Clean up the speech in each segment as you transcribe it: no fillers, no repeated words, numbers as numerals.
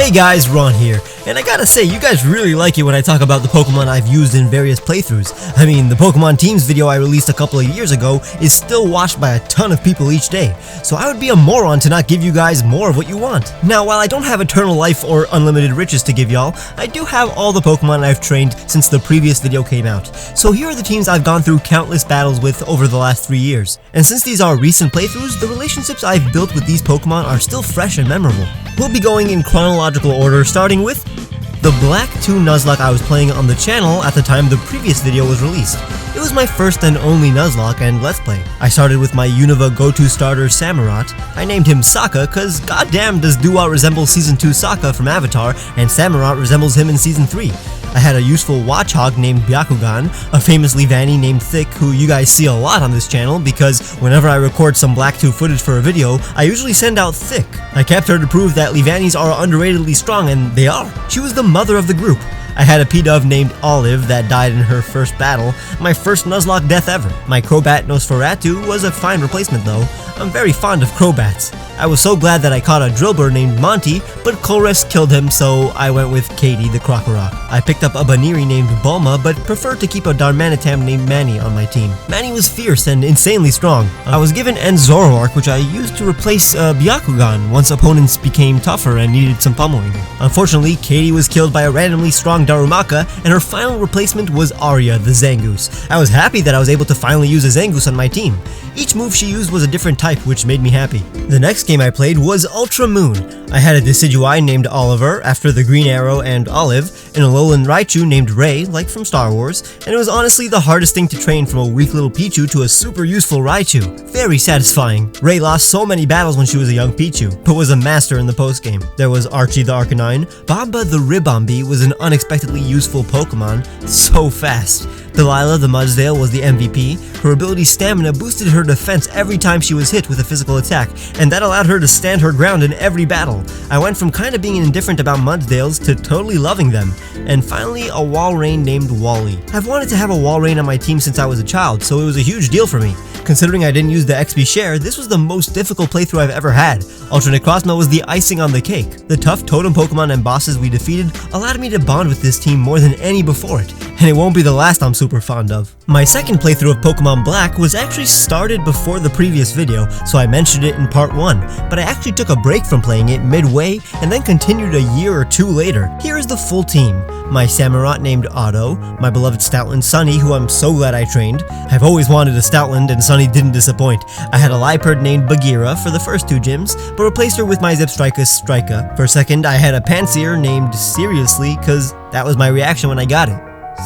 Hey guys, Ron here, and I gotta say, you guys really like it when I talk about the Pokemon I've used in various playthroughs. I mean, the Pokemon Teams video I released a couple of years ago is still watched by a ton of people each day, so I would be a moron to not give you guys more of what you want. Now, while I don't have eternal life or unlimited riches to give y'all, I do have all the Pokemon I've trained since the previous video came out. So here are the teams I've gone through countless battles with over the last 3 years. And since these are recent playthroughs, the relationships I've built with these Pokemon are still fresh and memorable. We'll be going in chronological order, starting with the Black 2 Nuzlocke I was playing on the channel at the time the previous video was released. It was my first and only Nuzlocke and Let's Play. I started with my Unova go-to starter Samurott. I named him Sokka cause goddamn does Dewott resemble Season 2 Sokka from Avatar, and Samurott resembles him in Season 3. I had a useful Watchog named Byakugan, a famously Vanny named Thick, who you guys see a lot on this channel because whenever I record some Black 2 footage for a video, I usually send out Thick. I kept her to prove that Leavannies are underratedly strong, and they are. She was the mother of the group. I had a P-Dove named Olive that died in her first battle, my first Nuzlocke death ever. My Crobat Nosferatu was a fine replacement though. I'm very fond of Crobats. I was so glad that I caught a Drillbur named Monty, but Colress killed him, so I went with Katie the Crocorock. I picked up a Baniri named Bulma, but preferred to keep a Darmanitam named Manny on my team. Manny was fierce and insanely strong. I was given Zoroark, which I used to replace Byakugan once opponents became tougher and needed some pummeling. Unfortunately, Katie was killed by a randomly strong Darumaka, and her final replacement was Arya the Zangoose. I was happy that I was able to finally use a Zangoose on my team. Each move she used was a different type, which made me happy. The next game I played was Ultra Moon. I had a Decidueye named Oliver, after the Green Arrow and Olive, and a Alolan Raichu named Ray, like from Star Wars, and it was honestly the hardest thing to train from a weak little Pichu to a super useful Raichu. Very satisfying. Ray lost so many battles when she was a young Pichu, but was a master in the postgame. There was Archie the Arcanine. Bamba the Ribombee was an unexpectedly useful Pokemon, so fast. Delilah the Mudsdale was the MVP. Her ability Stamina boosted her defense every time she was hit with a physical attack, and that allowed her to stand her ground in every battle. I went from kinda being indifferent about Mudsdales to totally loving them. And finally, a Walrein named Wally. I've wanted to have a Walrein on my team since I was a child, so it was a huge deal for me. Considering I didn't use the XP share, this was the most difficult playthrough I've ever had. Ultra Necrozma was the icing on the cake. The tough totem Pokemon and bosses we defeated allowed me to bond with this team more than any before it, and it won't be the last I'm super fond of. My second playthrough of Pokemon Black was actually started before the previous video, so I mentioned it in part 1, but I actually took a break from playing it midway and then continued a year or two later. Here is the full team. My Samurott named Otto, my beloved Stoutland Sunny, who I'm so glad I trained. I've always wanted a Stoutland and Sunny didn't disappoint. I had a Liepard named Bagheera for the first 2 gyms, but replaced her with my Zipstricus Strika. For second, I had a Pansear named Seriously, cause that was my reaction when I got it.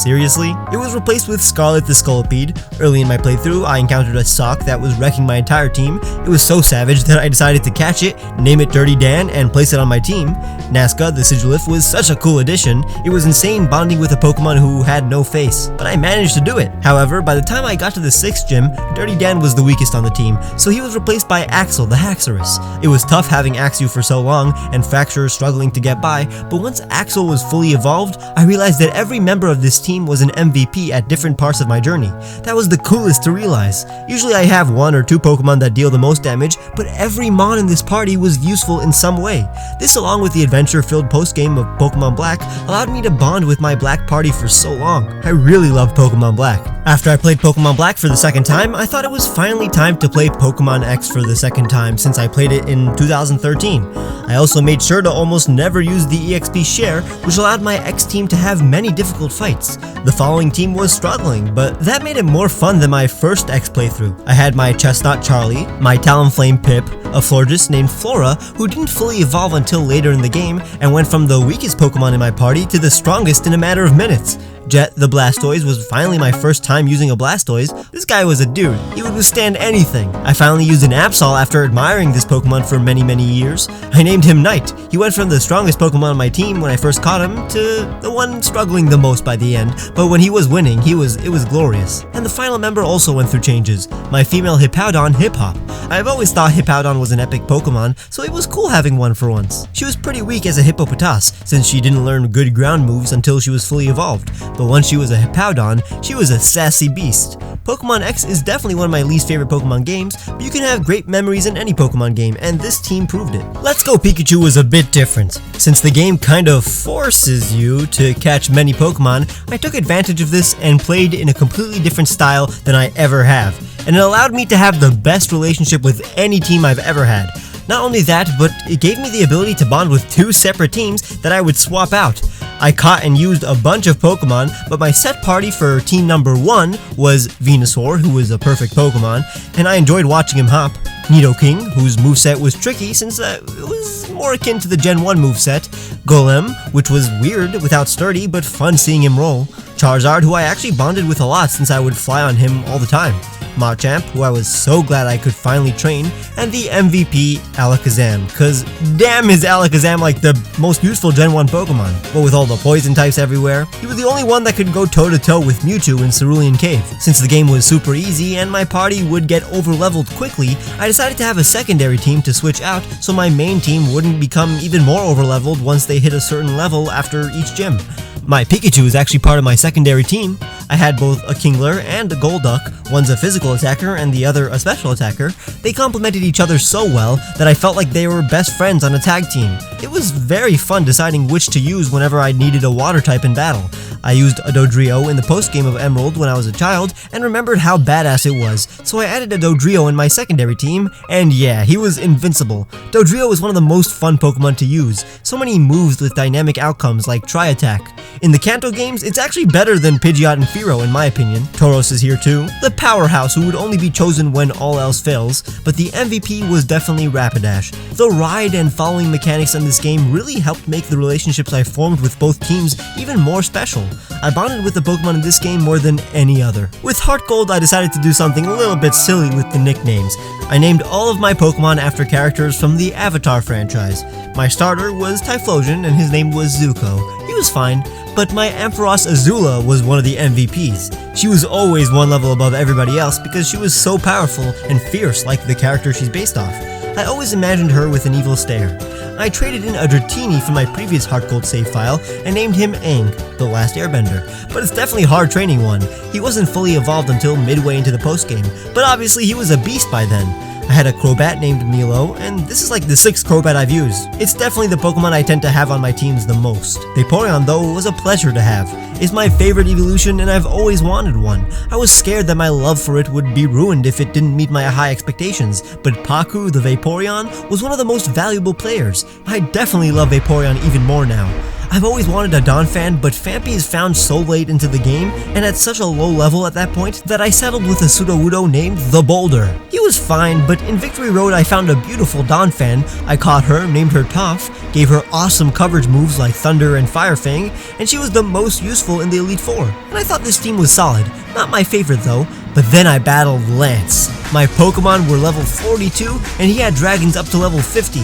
Seriously? It was replaced with Scarlet the Scolipede. Early in my playthrough, I encountered a Sock that was wrecking my entire team. It was so savage that I decided to catch it, name it Dirty Dan, and place it on my team. Nazca the Sigilif was such a cool addition. It was insane bonding with a Pokemon who had no face, but I managed to do it. However, by the time I got to the 6th gym, Dirty Dan was the weakest on the team, so he was replaced by Axel the Haxorus. It was tough having Axew for so long, and Fracture struggling to get by, but once Axel was fully evolved, I realized that every member of this team was an MVP at different parts of my journey. That was the coolest to realize. Usually I have 1 or 2 Pokemon that deal the most damage, but every Mon in this party was useful in some way. This, along with the adventure-filled postgame of Pokemon Black, allowed me to bond with my Black party for so long. I really loved Pokemon Black. After I played Pokemon Black for the second time, I thought it was finally time to play Pokemon X for the second time since I played it in 2013. I also made sure to almost never use the EXP share, which allowed my X team to have many difficult fights. The following team was struggling, but that made it more fun than my first X playthrough. I had my Chestnut Charlie, my Talonflame Pip, a Florges named Flora who didn't fully evolve until later in the game and went from the weakest Pokemon in my party to the strongest in a matter of minutes. Jet the Blastoise was finally my first time using a Blastoise. This guy was a dude. He would withstand anything. I finally used an Absol after admiring this Pokemon for many years. I named him Knight. He went from the strongest Pokemon on my team when I first caught him to the one struggling the most by the end, but when he was winning, it was glorious. And the final member also went through changes. My female Hippowdon, Hip Hop. I've always thought Hippowdon was an epic Pokemon, so it was cool having one for once. She was pretty weak as a Hippopotas, since she didn't learn good ground moves until she was fully evolved. but once she was a Hippowdon, she was a sassy beast. Pokemon X is definitely one of my least favorite Pokemon games, but you can have great memories in any Pokemon game, and this team proved it. Let's Go Pikachu was a bit different. Since the game kind of forces you to catch many Pokemon, I took advantage of this and played in a completely different style than I ever have, and it allowed me to have the best relationship with any team I've ever had. Not only that, but it gave me the ability to bond with 2 separate teams that I would swap out. I caught and used a bunch of Pokemon, but my set party for team number 1 was Venusaur, who was a perfect Pokemon, and I enjoyed watching him hop. Nidoking, whose moveset was tricky since it was more akin to the Gen 1 moveset. Golem, which was weird without sturdy, but fun seeing him roll. Charizard, who I actually bonded with a lot since I would fly on him all the time. Machamp, who I was so glad I could finally train, and the MVP, Alakazam, cause damn is Alakazam like the most useful Gen 1 Pokemon. But with all the poison types everywhere, he was the only one that could go toe-to-toe with Mewtwo in Cerulean Cave. Since the game was super easy and my party would get over-leveled quickly, I decided to have a secondary team to switch out so my main team wouldn't become even more over-leveled once they hit a certain level after each gym. My Pikachu is actually part of my secondary team. I had both a Kingler and a Golduck, one's a physical attacker and the other a special attacker. They complemented each other so well that I felt like they were best friends on a tag team. It was very fun deciding which to use whenever I needed a water type in battle. I used a Dodrio in the post-game of Emerald when I was a child and remembered how badass it was, so I added a Dodrio in my secondary team, and yeah, he was invincible. Dodrio is one of the most fun Pokemon to use, so many moves with dynamic outcomes like Tri-Attack. In the Kanto games, it's actually better than Pidgeot and Fearow in my opinion. Tauros is here too, the powerhouse who would only be chosen when all else fails, but the MVP was definitely Rapidash. The ride and following mechanics in this game really helped make the relationships I formed with both teams even more special. I bonded with the Pokemon in this game more than any other. With Heart Gold, I decided to do something a little bit silly with the nicknames. I named all of my Pokemon after characters from the Avatar franchise. My starter was Typhlosion and his name was Zuko. He was fine, but my Ampharos Azula was one of the MVPs. She was always one level above everybody else because she was so powerful and fierce like the character she's based off. I always imagined her with an evil stare. I traded in a Dratini from my previous Heart Gold save file and named him Aang, the last airbender, but it's definitely a hard training one. He wasn't fully evolved until midway into the postgame, but obviously he was a beast by then. I had a Crobat named Milo, and this is like the 6th Crobat I've used. It's definitely the Pokemon I tend to have on my teams the most. Vaporeon though was a pleasure to have. It's my favorite evolution and I've always wanted one. I was scared that my love for it would be ruined if it didn't meet my high expectations, but Paku the Vaporeon was one of the most valuable players. I definitely love Vaporeon even more now. I've always wanted a Donphan, but Phanpy is found so late into the game and at such a low level at that point that I settled with a Sudowoodo named The Boulder. He was fine, but in Victory Road I found a beautiful Donphan. I caught her, named her Toph, gave her awesome coverage moves like Thunder and Fire Fang, and she was the most useful in the Elite Four. And I thought this team was solid. Not my favorite though, but then I battled Lance. My Pokemon were level 42 and he had dragons up to level 50.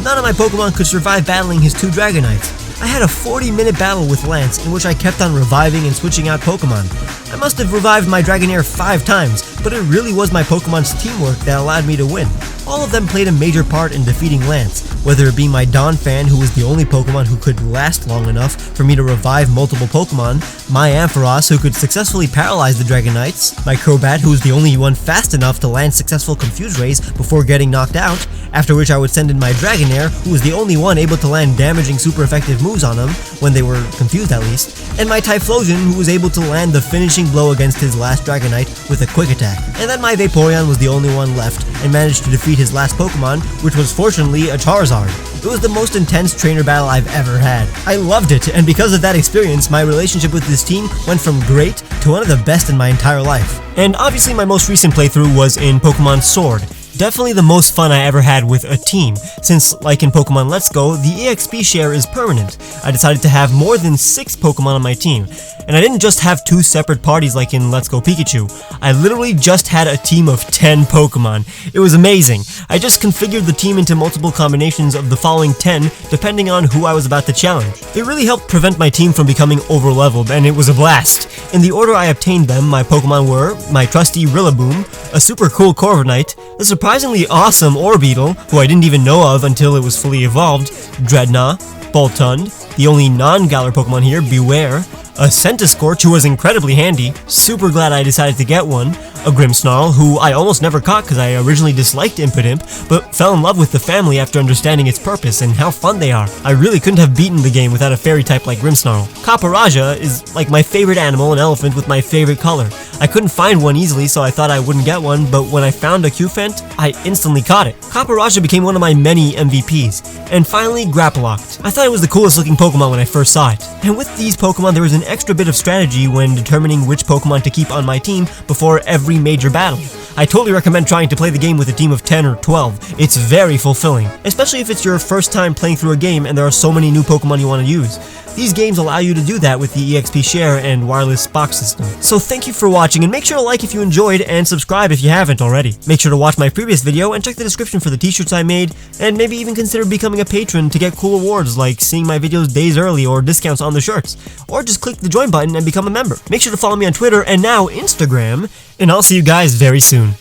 None of my Pokemon could survive battling his 2 Dragonites. I had a 40-minute battle with Lance in which I kept on reviving and switching out Pokemon. I must have revived my Dragonair 5 times, but it really was my Pokemon's teamwork that allowed me to win. All of them played a major part in defeating Lance, whether it be my Donphan, who was the only Pokemon who could last long enough for me to revive multiple Pokemon, my Ampharos, who could successfully paralyze the Dragonites, my Crobat, who was the only one fast enough to land successful Confuse Rays before getting knocked out, after which I would send in my Dragonair, who was the only one able to land damaging super effective moves on them, when they were confused at least, and my Typhlosion, who was able to land the finishing blow against his last Dragonite with a quick attack. And then my Vaporeon was the only one left, and managed to defeat his last Pokemon, which was fortunately a Charizard. It was the most intense trainer battle I've ever had. I loved it, and because of that experience, my relationship with this team went from great to one of the best in my entire life. And obviously my most recent playthrough was in Pokemon Sword. Definitely the most fun I ever had with a team, since like in Pokemon Let's Go, the EXP share is permanent. I decided to have more than 6 Pokemon on my team, and I didn't just have 2 separate parties like in Let's Go Pikachu. I literally just had a team of 10 Pokemon. It was amazing. I just configured the team into multiple combinations of the following 10 depending on who I was about to challenge. It really helped prevent my team from becoming over-leveled, and it was a blast. In the order I obtained them, my Pokemon were my trusty Rillaboom, a super cool Corviknight, a surprisingly awesome Orbeetle, who I didn't even know of until it was fully evolved, Dreadnought, Boltund, the only non-Galar Pokemon here, Beware, a Centiskorch who was incredibly handy, super glad I decided to get one, a Grimmsnarl who I almost never caught because I originally disliked Impidimp, but fell in love with the family after understanding its purpose and how fun they are. I really couldn't have beaten the game without a fairy type like Grimmsnarl. Kaparaja is like my favorite animal, an elephant with my favorite color. I couldn't find one easily, so I thought I wouldn't get one, but when I found a Qfent, I instantly caught it. Kaparaja became one of my many MVPs. And finally, Grapploct. I thought it was the coolest looking Pokemon when I first saw it. And with these Pokemon, there was an extra bit of strategy when determining which Pokemon to keep on my team before every major battle. I totally recommend trying to play the game with a team of 10 or 12. It's very fulfilling, especially if it's your first time playing through a game and there are so many new Pokemon you want to use. These games allow you to do that with the EXP share and wireless box system. So thank you for watching, and make sure to like if you enjoyed and subscribe if you haven't already. Make sure to watch my previous video and check the description for the t-shirts I made, and maybe even consider becoming a patron to get cool rewards like seeing my videos days early or discounts on the shirts. Or just click the join button and become a member. Make sure to follow me on Twitter and now Instagram, and I'll see you guys very soon.